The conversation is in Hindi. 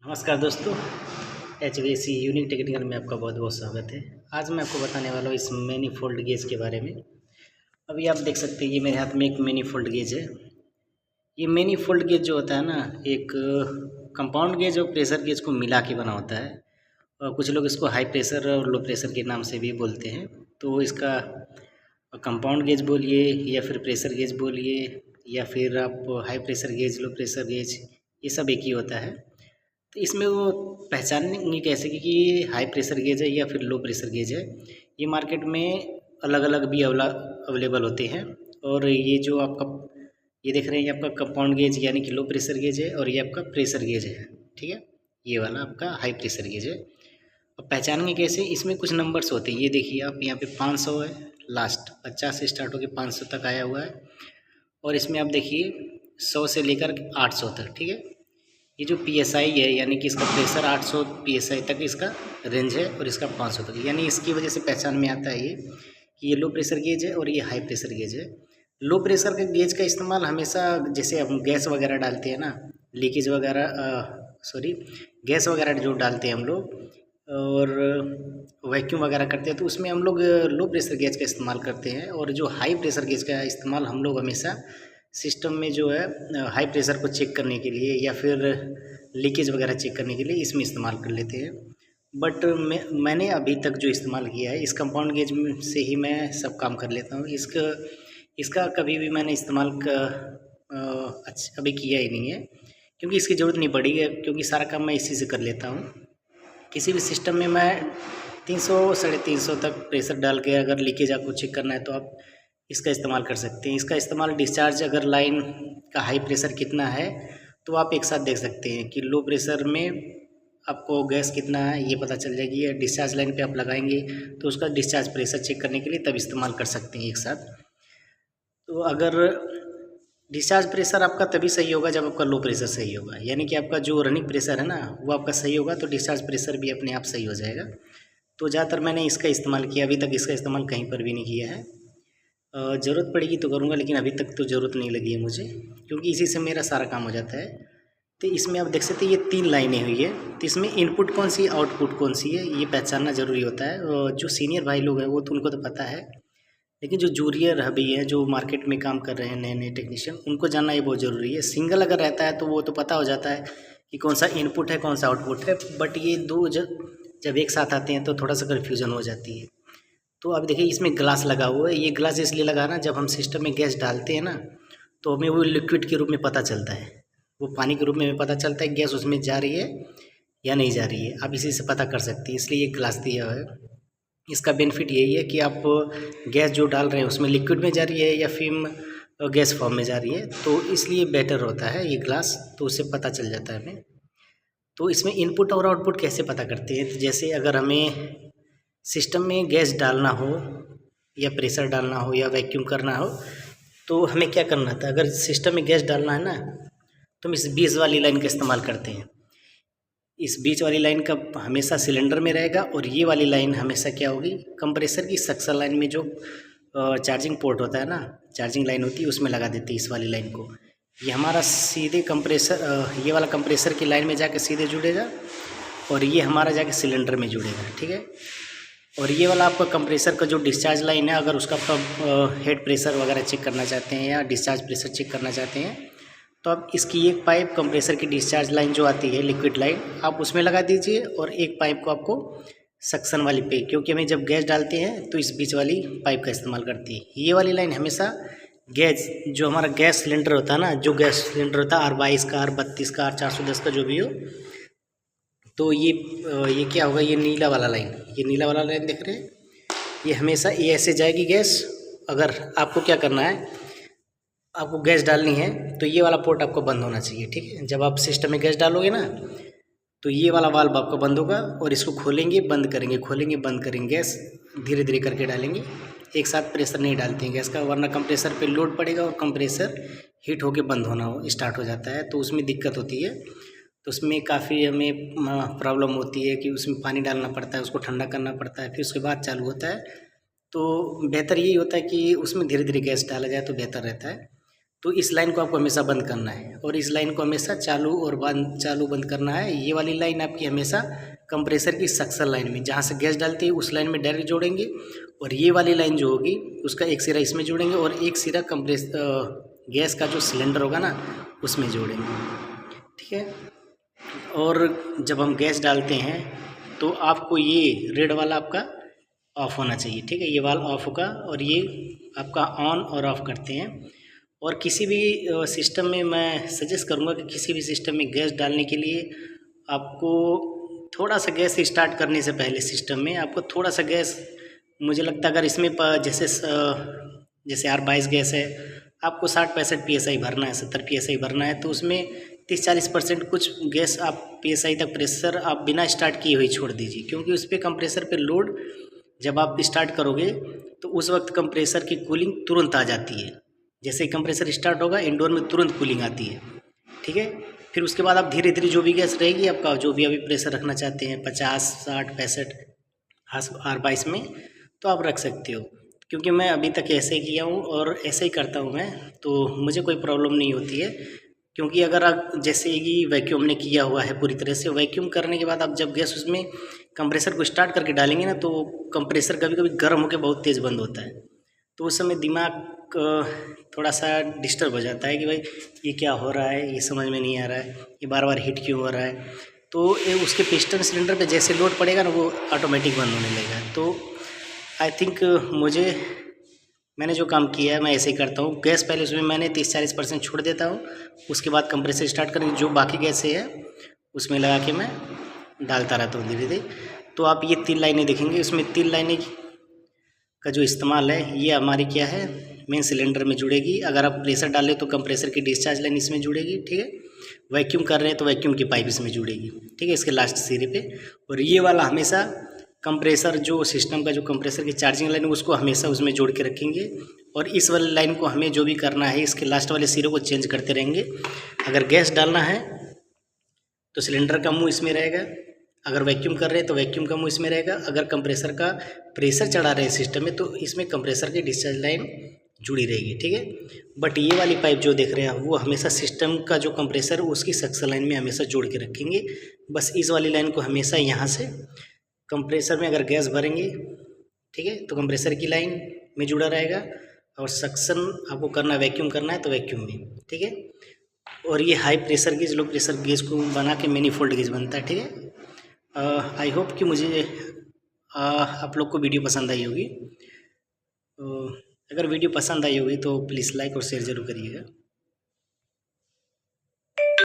नमस्कार दोस्तों, HVAC यूनिक टेक्निकल में आपका बहुत बहुत स्वागत है। आज मैं आपको बताने वाला हूँ इस मैनीफोल्ड गेज के बारे में। अभी आप देख सकते हैं ये मेरे हाथ में एक मैनीफोल्ड गेज है। ये मैनीफोल्ड गेज जो होता है ना, एक कंपाउंड गेज और प्रेशर गेज को मिला के बना होता है। और कुछ लोग इसको हाई प्रेशर और लो प्रेशर के नाम से भी बोलते हैं। तो इसका कंपाउंड गेज बोलिए या फिर प्रेशर गेज बोलिए या फिर आप high pressure gauge, low pressure gauge, ये सब एक ही होता है। तो इसमें वो पहचानेंगे कैसे कि ये हाई प्रेशर गेज है या फिर लो प्रेशर गेज है। ये मार्केट में अलग अलग भी अवेलेबल होते हैं। और ये जो आपका ये देख रहे हैं, ये आपका कंपाउंड गेज यानी कि लो प्रेशर गेज है और ये आपका प्रेशर गेज है। ठीक है, ये वाला आपका हाई प्रेशर गेज है। अब पहचानेंगे कैसे, इसमें कुछ नंबर्स होते हैं। ये देखिए आप, यहाँ पे 500 है, लास्ट 50 से स्टार्ट होकर 500 तक आया हुआ है। और इसमें आप देखिए 100 से लेकर 800 तक। ठीक है, ये जो PSI है यानी कि इसका प्रेशर 800 PSI तक इसका रेंज है और इसका 500 तक, यानी इसकी वजह से पहचान में आता है ये कि ये लो प्रेशर गेज है और ये हाई प्रेशर गेज है। लो प्रेशर के गेज का इस्तेमाल हमेशा, जैसे हम गैस वगैरह डालते हैं ना, लीकेज वगैरह गैस वगैरह जो डालते हैं हम लोग और वैक्यूम वगैरह करते हैं, तो उसमें हम लोग लो प्रेशर गेज का इस्तेमाल करते हैं। और जो हाई प्रेशर गेज का इस्तेमाल हम लोग हमेशा सिस्टम में जो है हाई प्रेशर को चेक करने के लिए या फिर लीकेज वगैरह चेक करने के लिए इसमें इस्तेमाल कर लेते हैं। बट मैंने अभी तक जो इस्तेमाल किया है, इस कंपाउंड गेज से ही मैं सब काम कर लेता हूँ। इसका कभी भी मैंने इस्तेमाल अभी किया ही नहीं है, क्योंकि इसकी ज़रूरत नहीं पड़ी है, क्योंकि सारा काम मैं इसी से कर लेता हूँ। किसी भी सिस्टम में मैं 300 350 तक प्रेशर डाल के अगर लीकेज आपको चेक करना है तो आप इसका इस्तेमाल कर सकते हैं। इसका इस्तेमाल डिस्चार्ज, अगर लाइन का हाई प्रेशर कितना है तो आप एक साथ देख सकते हैं कि लो प्रेशर में आपको गैस कितना है ये पता चल जाएगी। या डिस्चार्ज लाइन पे आप लगाएंगे तो उसका डिस्चार्ज प्रेशर चेक करने के लिए तब इस्तेमाल कर सकते हैं एक साथ। तो अगर डिस्चार्ज प्रेशर आपका तभी सही होगा जब आपका लो प्रेशर सही होगा, यानी कि आपका जो रनिंग प्रेशर है ना वो आपका सही होगा तो डिस्चार्ज प्रेशर भी अपने आप सही हो जाएगा। तो ज़्यादातर मैंने इसका इस्तेमाल किया, अभी तक इसका इस्तेमाल कहीं पर भी नहीं किया है। ज़रूरत पड़ेगी तो करूँगा, लेकिन अभी तक तो ज़रूरत नहीं लगी है मुझे, क्योंकि इसी से मेरा सारा काम हो जाता है। तो इसमें आप देख सकते हैं ये 3 लाइनें हुई है, तो इसमें इनपुट कौन सी आउटपुट कौन सी है ये पहचानना ज़रूरी होता है। और जो सीनियर भाई लोग हैं वो तो उनको तो पता है, लेकिन जो जूनियर अभी हैं, जो मार्केट में काम कर रहे हैं नए नए टेक्नीशियन, उनको जानना ये बहुत ज़रूरी है। सिंगल अगर रहता है तो वो तो पता हो जाता है कि कौन सा इनपुट है कौन सा आउटपुट है, बट ये दो जब एक साथ आते हैं तो थोड़ा सा कन्फ्यूज़न हो जाती है। तो अब देखिए इसमें ग्लास लगा हुआ है, ये ग्लास इसलिए लगा ना, जब हम सिस्टम में गैस डालते हैं ना तो हमें वो लिक्विड के रूप में पता चलता है, वो पानी के रूप में पता चलता है गैस उसमें जा रही है या नहीं जा रही है। आप इसी से पता कर सकते हैं, इसलिए ये ग्लास दिया है। इसका बेनिफिट यही है कि आप गैस जो डाल रहे हैं उसमें लिक्विड में जा रही है या फिर गैस फॉर्म में जा रही है, तो इसलिए बेटर होता है ये ग्लास, तो उससे पता चल जाता है हमें। तो इसमें इनपुट और आउटपुट कैसे पता करते हैं, तो जैसे अगर हमें सिस्टम में गैस डालना हो या प्रेशर डालना हो या वैक्यूम करना हो तो हमें क्या करना था। अगर सिस्टम में गैस डालना है ना तो हम इस बीच वाली लाइन का इस्तेमाल करते हैं। इस बीच वाली लाइन का हमेशा सिलेंडर में रहेगा और ये वाली लाइन हमेशा क्या होगी, कंप्रेसर की सक्शन लाइन में जो चार्जिंग पोर्ट होता है ना, चार्जिंग लाइन होती है उसमें लगा देते हैं इस वाली लाइन को। ये हमारा सीधे ये वाला कंप्रेसर की लाइन में जाके सीधे जुड़ेगा और ये हमारा जाके सिलेंडर में जुड़ेगा। ठीक है, और ये वाला आपका कंप्रेसर का जो डिस्चार्ज लाइन है, अगर उसका आप हेड प्रेशर वगैरह चेक करना चाहते हैं या डिस्चार्ज प्रेशर चेक करना चाहते हैं तो आप इसकी एक पाइप कंप्रेसर की डिस्चार्ज लाइन जो आती है लिक्विड लाइन, आप उसमें लगा दीजिए और एक पाइप को आपको सक्शन वाली पे, क्योंकि हमें जब गैस डालते हैं तो इस बीच वाली पाइप का इस्तेमाल करती है। ये वाली लाइन हमेशा गैस, जो हमारा गैस सिलेंडर होता है ना, जो गैस सिलेंडर होता है R22 का, R32 का, R410 का, जो भी हो, तो ये क्या होगा, ये नीला वाला लाइन, ये नीला वाला लाइन देख रहे हैं, ये हमेशा ये ऐसे जाएगी गैस। अगर आपको क्या करना है, आपको गैस डालनी है तो ये वाला पोर्ट आपको बंद होना चाहिए। ठीक है, जब आप सिस्टम में गैस डालोगे ना तो ये वाला वाल्व आपका बंद होगा और इसको खोलेंगे बंद करेंगे, खोलेंगे बंद करेंगे, गैस धीरे धीरे करके डालेंगे, एक साथ प्रेशर नहीं डालते हैं गैस का, वरना कंप्रेसर पे लोड पड़ेगा और कंप्रेसर हीट होके बंद होना स्टार्ट हो जाता है, तो उसमें दिक्कत होती है। तो उसमें काफ़ी हमें प्रॉब्लम होती है कि उसमें पानी डालना पड़ता है, उसको ठंडा करना पड़ता है, फिर उसके बाद चालू होता है। तो बेहतर यही होता है कि उसमें धीरे धीरे गैस डाला जाए तो बेहतर रहता है। तो इस लाइन को आपको हमेशा बंद करना है और इस लाइन को हमेशा चालू बंद करना है। ये वाली लाइन आपकी हमेशा कंप्रेसर की सक्शन लाइन में, जहाँ से गैस डालती है उस लाइन में डायरेक्ट जोड़ेंगे, और ये वाली लाइन जो होगी उसका एक सिरा इसमें जोड़ेंगे और एक सिरा गैस का जो सिलेंडर होगा ना उसमें जोड़ेंगे, ठीक है। और जब हम गैस डालते हैं तो आपको ये रेड वाला आपका ऑफ होना चाहिए, ठीक है। ये वाल ऑफ होगा और ये आपका ऑन और ऑफ करते हैं। और किसी भी सिस्टम में मैं सजेस्ट करूँगा कि किसी भी सिस्टम में गैस डालने के लिए आपको थोड़ा सा गैस स्टार्ट करने से पहले सिस्टम में आपको थोड़ा सा गैस, मुझे लगता है अगर इसमें जैसे R22 गैस है, आपको 60-65 PSI भरना है, 70 PSI भरना है, तो उसमें 30-40% कुछ गैस आप PSI तक प्रेशर आप बिना स्टार्ट किए हुए छोड़ दीजिए, क्योंकि उस पर कंप्रेसर पे लोड जब आप स्टार्ट करोगे तो उस वक्त कंप्रेसर की कूलिंग तुरंत आ जाती है। जैसे ही कंप्रेसर स्टार्ट होगा इंडोर में तुरंत कूलिंग आती है, ठीक है। फिर उसके बाद आप धीरे धीरे जो भी गैस रहेगी आपका, जो भी अभी प्रेशर रखना चाहते हैं 50, 60, 65 R22 में, तो आप रख सकते हो। क्योंकि मैं अभी तक ऐसे ही किया हूँ और ऐसे ही करता हूँ मैं, तो मुझे कोई प्रॉब्लम नहीं होती है। क्योंकि अगर आप जैसे कि वैक्यूम ने किया हुआ है पूरी तरह से, वैक्यूम करने के बाद आप जब गैस उसमें कंप्रेसर को स्टार्ट करके डालेंगे ना, तो कंप्रेसर कभी कभी गर्म होकर बहुत तेज़ बंद होता है, तो उस समय दिमाग थोड़ा सा डिस्टर्ब हो जाता है कि भाई ये क्या हो रहा है, ये समझ में नहीं आ रहा है, ये बार बार हीट क्यों हो रहा है। तो ये उसके पिस्टन सिलेंडर पे जैसे लोड पड़ेगा ना वो ऑटोमेटिक बंद होने लगेगा। तो आई थिंक मैंने जो काम किया है मैं ऐसे ही करता हूँ। गैस पहले उसमें मैंने 30-40% छोड़ देता हूँ, उसके बाद कंप्रेसर स्टार्ट करके जो बाकी गैसें है उसमें लगा के मैं डालता रहता हूँ धीरे धीरे। तो आप ये 3 लाइनें देखेंगे, उसमें 3 लाइनें का जो इस्तेमाल है ये हमारी क्या है, मेन सिलेंडर में जुड़ेगी। अगर आप प्रेशर डाल रहे तो कंप्रेसर की डिस्चार्ज लाइन इसमें जुड़ेगी, ठीक है। वैक्यूम कर रहे हैं तो वैक्यूम की पाइप इसमें जुड़ेगी, ठीक है, इसके लास्ट सिरे पे। और ये वाला हमेशा कंप्रेसर जो सिस्टम का जो कंप्रेसर की चार्जिंग लाइन है उसको हमेशा उसमें जोड़ के रखेंगे। और इस वाली लाइन को हमें जो भी करना है इसके लास्ट वाले सिरे को चेंज करते रहेंगे। अगर गैस डालना है तो सिलेंडर का मुँह इसमें रहेगा, अगर वैक्यूम कर रहे हैं तो वैक्यूम का मुँह इसमें रहेगा, अगर कंप्रेसर का प्रेशर चढ़ा रहे हैं सिस्टम में तो इसमें कंप्रेसर की डिस्चार्ज लाइन जुड़ी रहेगी, ठीक है। बट ये वाली पाइप जो देख रहे हैं वो हमेशा सिस्टम का जो कंप्रेसर उसकी सक्शन लाइन में हमेशा जोड़ के रखेंगे। बस इस वाली लाइन को हमेशा यहाँ से कंप्रेसर में अगर गैस भरेंगे, ठीक है, तो कंप्रेसर की लाइन में जुड़ा रहेगा, और सक्शन आपको करना वैक्यूम करना है तो वैक्यूम में, ठीक है। और ये high pressure gauge low pressure gauge को बना के मैनीफोल्ड गेज बनता है, ठीक है। आई होप कि मुझे आप लोग को वीडियो पसंद आई होगी। अगर वीडियो पसंद आई होगी तो प्लीज़ लाइक और शेयर ज़रूर करिएगा।